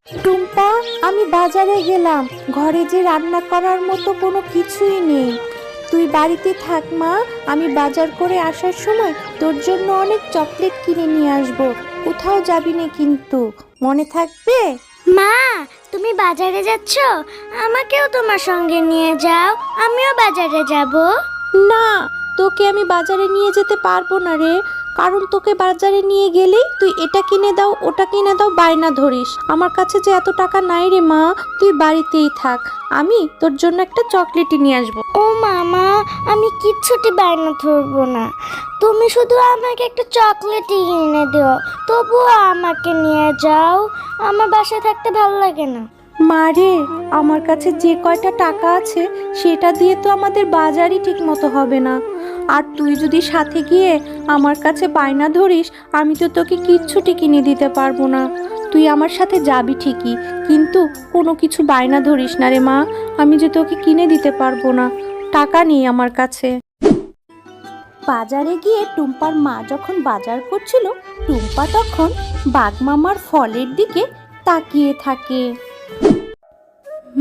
টুম্পা, আমি বাজারে গেলাম, ঘরে যে রান্না করার মতো কোনো কিছুই নেই। তুই বাড়িতে থাক মা, আমি বাজার করে আসার সময় তোর জন্য অনেক চকলেট কিনে নিয়ে আসবো। কোথাও যাবি না কিন্তু, মনে থাকবে? মা, তুমি বাজারে যাচ্ছ? আমাকেও তোমার সঙ্গে নিয়ে যাও, আমিও বাজারে যাব। না, তোকে আমি বাজারে নিয়ে যেতে পারবো না রে, কারণ তোকে বাজারে নিয়ে গেলেই তুই এটা কিনে দাও ওটা কিনে দাও বায়না ধরিস। আমার কাছে যে এত টাকা নাই রে মা, তুই বাড়িতেই থাক, আমি তোর জন্য একটা চকলেটই নিয়ে আসবো। ও মামা, আমি কিচ্ছুটি বায়না ধরবো না, তুমি শুধু আমাকে একটা চকলেটই কিনে দিও, তবুও আমাকে নিয়ে যাও, আমার বাসায় থাকতে ভালো লাগে না। মারে, আমার কাছে যে কয়টা টাকা আছে সেটা দিয়ে তো আমাদের বাজারই ঠিক মতো হবে না। আর তুই যদি সাথে গিয়ে আমার কাছে বায়না ধরিস, আমি তো তোকে কিচ্ছুটি কিনে দিতে পারবো না। তুই আমার সাথে যাবি ঠিকই, কিন্তু কোনো কিছু বায়না ধরিস না রে মা, আমি যে তোকে কিনে দিতে পারবো না, টাকা নেই আমার কাছে। বাজারে গিয়ে টুম্পার মা যখন বাজার করছিল, টুম্পা তখন বাঘমামার ফলের দিকে তাকিয়ে থাকে।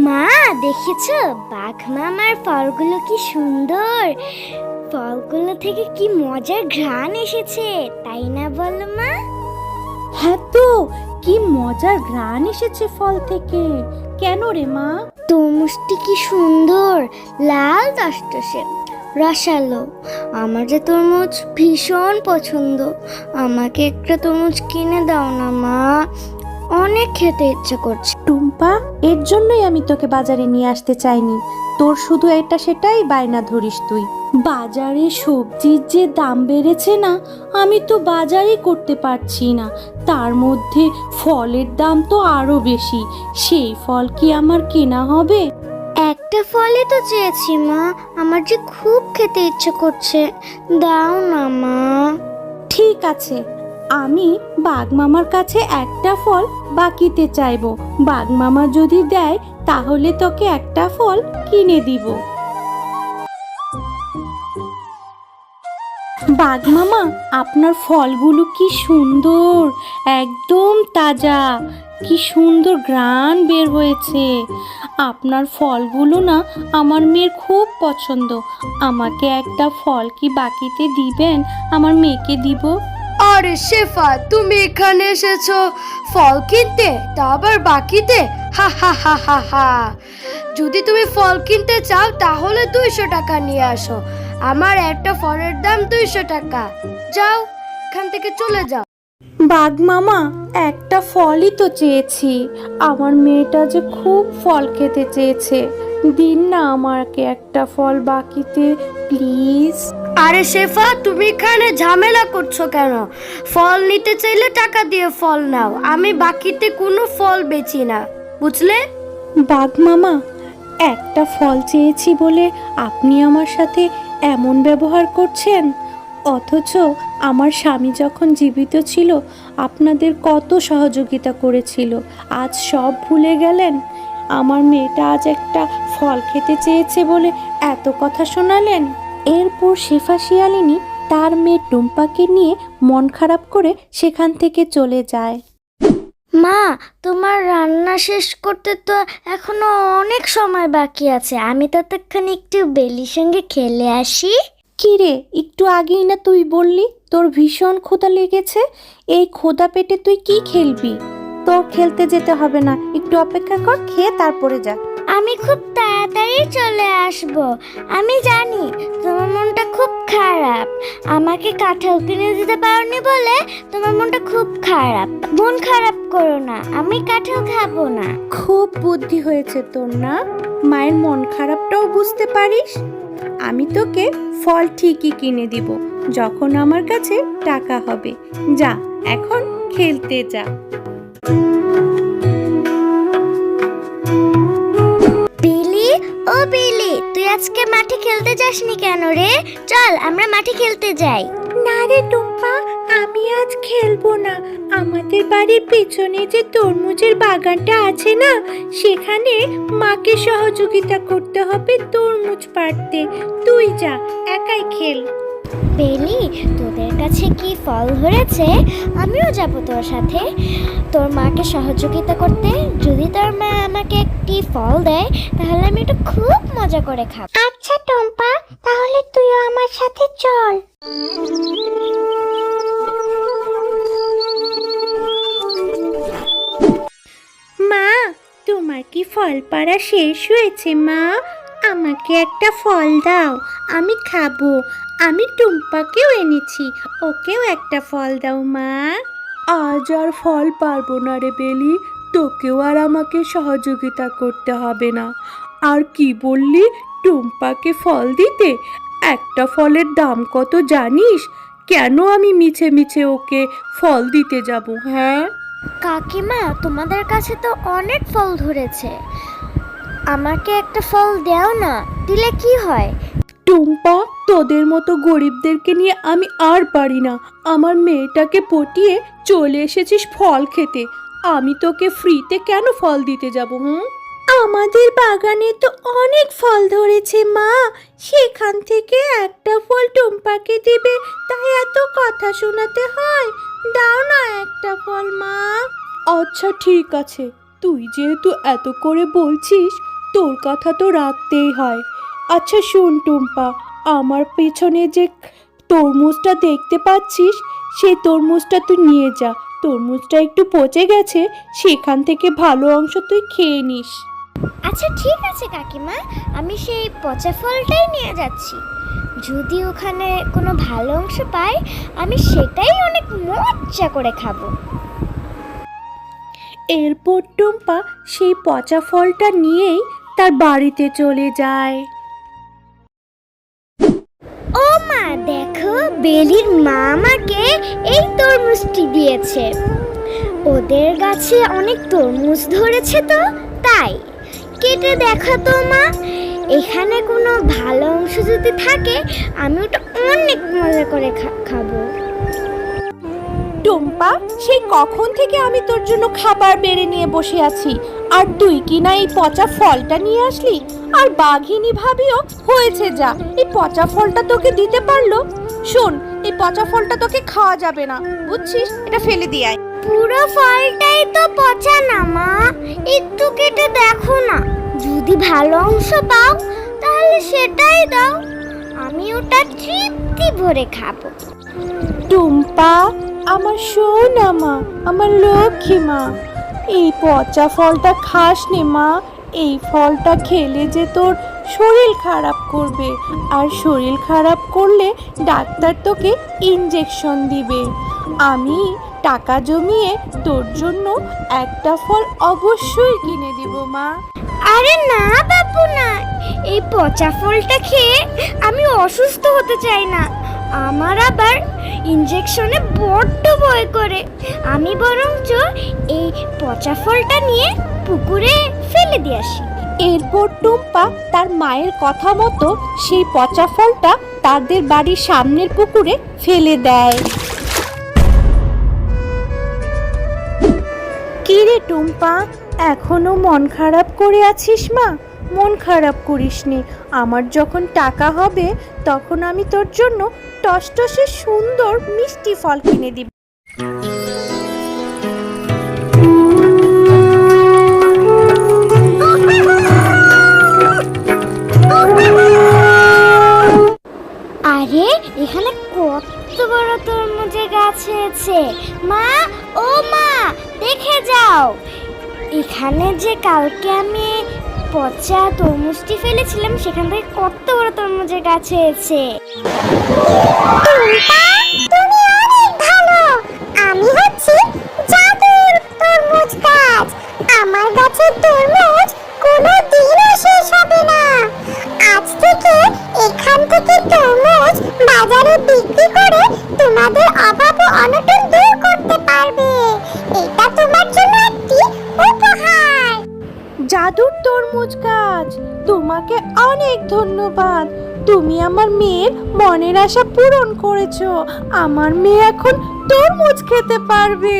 মা, দেখেছো বাঘ মামার ফলগুলো কি সুন্দর, ফলগুলো থেকে কি মজার ঘ্রাণ এসেছে, তাই না বলো মা? হ্যাঁ তো, কি মজার ঘ্রাণ এসেছে ফল থেকে। কেন রে মা? তরমুজটি কি সুন্দর, লাল টসটসে, রসালো। আমার যে তরমুজ ভীষণ পছন্দ, আমাকে একটা তরমুজ কিনে দাও না মা, অনেক খেতে ইচ্ছে করছে। টুম্পা, এর জন্যই আমি তোকে বাজারে নিয়ে আসতে চাইনি, তোর শুধু এটা সেটাই বায়না ধরিস তুই। বাজারে সবজির যে দাম বেড়েছে না, আমি তো বাজারই করতে পারছি না, তার মধ্যে ফলের দাম তো আরো বেশি, সেই ফল কি আমার কেনা হবে? একটা ফলই তো চেয়েছি মা, আমার যে খুব খেতে ইচ্ছে করছে, দাও না মা। ঠিক আছে, আমি বাঘমামার কাছে একটা ফল বাকিতে চাইবো, বাঘমামা যদি দেয় তাহলে তোকে একটা ফল কিনে দিব। বাঘমামা, আপনার ফলগুলো কি সুন্দর, একদম তাজা, কি সুন্দর ঘ্রাণ বের হয়েছে। আপনার ফলগুলো না আমার মেয়ের খুব পছন্দ, আমাকে একটা ফল কি বাকিতে দিবেন, আমার মেয়েকে দিব। আরে শেফা, তুমি এখানে এসেছো ফল কিনতে, তা আবার বাকিতে? হা হা হা হা হা। যদি তুমি ফল কিনতে চাও তাহলে 200 টাকা নিয়ে আসো, আমার একটা ফলের দাম 200 টাকা। যাও, এখান থেকে চলে যাও। বাঘমামা, একটা ফলই তো চেয়েছি, আমার মেয়েটা যে খুব ফল খেতে চেয়েছে, দিন না আমাকে একটা ফল বাকিতে প্লিজ। আরে শেফা, তুমি এখানে ঝামেলা করছো কেন? ফল নিতে চাইলে টাকা দিয়ে ফল নাও, আমি বাকিতে কোনো ফল বেচি না, বুঝলে? বাঘমামা, একটা ফল চেয়েছি বলে আপনি আমার সাথে এমন ব্যবহার করছেন, অথচ আমার স্বামী যখন জীবিত ছিল আপনাদের কত সহযোগিতা করেছিল, আজ সব ভুলে গেলেন? আমার মেয়েটা আজ একটা ফল খেতে চেয়েছে বলে এত কথা শোনালেন। এরপর শেফা শিয়ালিনী তার মেয়ে টুম্পাকে নিয়ে মন খারাপ করে সেখান থেকে চলে যায়। মা, তোমার রান্না শেষ করতে তো এখনো অনেক সময় বাকি আছে, আমি ততক্ষণ একটু বেলির সঙ্গে খেলে আসি। কি রে, একটু আগেই না তুই বললি তোর ভীষণ ক্ষুধা লেগেছে, এই ক্ষুধা পেটে তুই কি খেলবি? তোর খেলতে যেতে হবে না, একটু অপেক্ষা কর, খেয়ে তারপরে যা। আমি খুব তাড়াতাড়ি চলে আসব, আমি জানি তোমার মনটা খুব খারাপ, আমাকে কাঁঠাল কিনে দিতে পারোনি বলে তোমার মনটা খুব খারাপ, মন খারাপ করো না, আমি কাঁঠাল খাবো না। খুব বুদ্ধি হয়েছে তোর না, মায়ের মন খারাপটাও বুঝতে পারিস। আমি তোকে ফল ঠিকই কিনে দিব যখন আমার কাছে টাকা হবে। যা, এখন খেলতে যা। বিলি, ও বিলি, তুই আজকে মাঠে খেলতে যাসনি কেন রে? চল আমরা মাঠে খেলতে যাই। না রে টুম্পা, আমি আজ খেলবো না, আমাদের বাড়ির পেছনে যে তরমুজের বাগানটা আছে না, সেখানে মাকে সহযোগিতা করতে হবে তরমুজ পাড়তে। তুই যা, একাই খেল। বেলি, তোদের কাছে কি ফল ধরেছে? আমিও যাব তোর সাথে তোর মাকে সহযোগিতা করতে। যদি তোর মা আমাকে একটি ফল দেয় তাহলে আমি এটা খুব মজা করে খাবো। আচ্ছা টম্পা, তাহলে তুইও আমার সাথে চল। মা, তোমার কি ফল পাড়া শেষ হয়েছে? মা, আমাকে একটা ফল দাও, আমি খাবো। আমি টুম্পাকেও এনেছি, ওকেও একটা ফল দাও মা। আজ আর ফল পারবো না রে বেলি, তোকেও আর আমাকে সহযোগিতা করতে হবে না। আর কি বললি, টুম্পাকে ফল দিতে? একটা ফলের দাম কত জানিস? কেন আমি মিছে মিছে ওকে ফল দিতে যাব? হ্যাঁ কাকিমা, তোমাদের কাছে তো অনেক ফল ধরেছে, আমাকে একটা ফল দাও না, দিলে কি হয়? টুম্পা, তোদের মতো গরিবদেরকে নিয়ে আমি আর পারি না। আমার মেয়েটাকে পটিয়ে চলে এসেছিস ফল খেতে, আমি তোকে ফ্রিতে কেন ফল দিতে যাব? আমাদের বাগানে তো অনেক ফল ধরেছে মা, সেখান থেকে একটা ফল টুম্পাকে দিবে, তাই এত কথা শোনাতে হয়? দাও না একটা ফল মা। আচ্ছা ঠিক আছে, তুই যেহেতু এত করে বলছিস, তোর কথা তো রাখতেই হয়। আচ্ছা শোন টুম্পা, আমার পেছনে যে তরমুজটা দেখতে পাচ্ছিস, সেই তরমুজটা তুই নিয়ে যা। তরমুজটা একটু পচে গেছে, সেখান থেকে ভালো অংশ তুই খেয়ে নিস। আচ্ছা ঠিক আছে কাকিমা, আমি সেই পচা ফলটাই নিয়ে যাচ্ছি। যদি ওখানে কোনো ভালো অংশ পাই, আমি সেটাই অনেক মজা করে খাবো। এরপর টুম্পা সেই পচা ফলটা নিয়েই তার বাড়িতে চলে যায়। ও মা, দেখো বেলির মা আমাকে এই তরমুজটি দিয়েছে। ওদের গাছে অনেক তরমুজ ধরেছে তো, তাই কেটে দেখা তো মা, এখানে কোনো ভালো অংশ যদি থাকে আমি ওটা অনেক মজা করে খাবো। টুম্পা, সেই কখন থেকে আমি তোর জন্য খাবার বেড়ে নিয়ে বসে আছি, আর তুই কি না এই পচা ফলটা নিয়ে আসলি? আর বাঘিনী ভাবিও হয়েছে যা, এই পচা ফলটা তোকে দিতে পারলো? শোন, এই পচা ফলটা তোকে খাওয়া যাবে না, বুঝছিস? এটা ফেলে দিয়ে আয়। পুরো ফলটাই তো পচা না মা, একটু কেটে দেখো না, যদি ভালো অংশ পাও তাহলে সেটাই দাও, আমি ওটা তৃপ্তি ভরে খাবো। টুম্পা, আমার সোনা মা, আমার লক্ষ্মী মা, এই পচা ফলটা খাস নে মা। এই ফলটা খেলে যে তোর শরীর খারাপ করবে, আর শরীর খারাপ করলে ডাক্তার তোকে ইঞ্জেকশন দিবে। আমি টাকা জমিয়ে তোর জন্য একটা ফল অবশ্যই কিনে দিব মা। আরে না বাপু না, এই পচা ফলটা খেয়ে আমি অসুস্থ হতে চাই না, আমার আবার ইঞ্জেকশনে বড্ড ভয় করে। আমি বরঞ্চ এই পচা ফলটা নিয়ে পুকুরে ফেলে দিয়ে আসি। এরপর টুম্পা তার মায়ের কথা মতো সেই পচা ফলটা তাদের বাড়ির সামনের পুকুরে ফেলে দেয়। কি রে টুম্পা, এখনো মন খারাপ করে আছিস মা? মন খারাপ করিস নি, আমার যখন টাকা হবে তখন আমি তোর জন্য টসটসে সুন্দর মিষ্টি ফল কিনে দিব। আরে এখানে কত বড় তরমুজের গাছ হয়েছে! মা, ও মা, দেখে যাও, এখানে যে কালকে আমি পচা তরমুজটি ফেলেছিলাম সেখান থেকে কত বড় তরমুজের গাছ হয়েছে। তুমি অনেক ভালো, আমি হচ্ছি জাদুর তরমুজ গাছ, আমার গাছের তরমুজ কোনোদিনও শেষ হবে না। আজ থেকে এখান থেকে তরমুজ বাজারে বিক্রি করে তোমাদের অভাব ও অনটন দূর করতে পারবে। এটা তোমার জন্য একটি উপহার। জাদুর তরমুজ গাছ, তোমাকে অনেক ধন্যবাদ। তুমি আমার মেয়ের মনের আশা পূরণ করেছো, আমার মেয়ে এখন তরমুজ খেতে পারবে।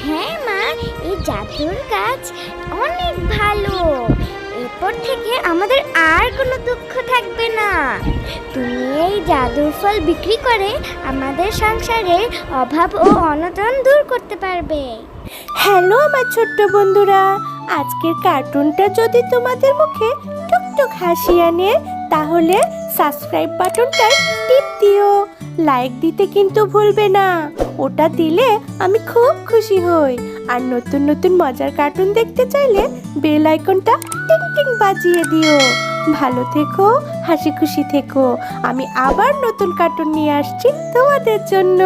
হ্যাঁ মা, এই জাদুর গাছ অনেক ভালো, এরপর এরপর থেকে আমাদের আর কোনো দুঃখ থাকবে না। তুমি এই জাদুর ফল বিক্রি করে আমাদের সংসারের অভাব ও অনটন দূর করতে পারবে। হ্যালো আমার ছোট্ট বন্ধুরা, আজকের কার্টুনটা যদি তোমাদের মুখে টুকটুক হাসি আনে তাহলে সাবস্ক্রাইব বাটনটায় টিপ দিও। লাইক দিতে কিন্তু ভুলবে না, ওটা দিলে আমি খুব খুশি হই। আর নতুন নতুন মজার কার্টুন দেখতে চাইলে বেল আইকনটা টিং টিং বাজিয়ে দিও। ভালো থেকো, হাসি খুশি থেকো। আমি আবার নতুন কার্টুন নিয়ে আসছি তোমাদের জন্য।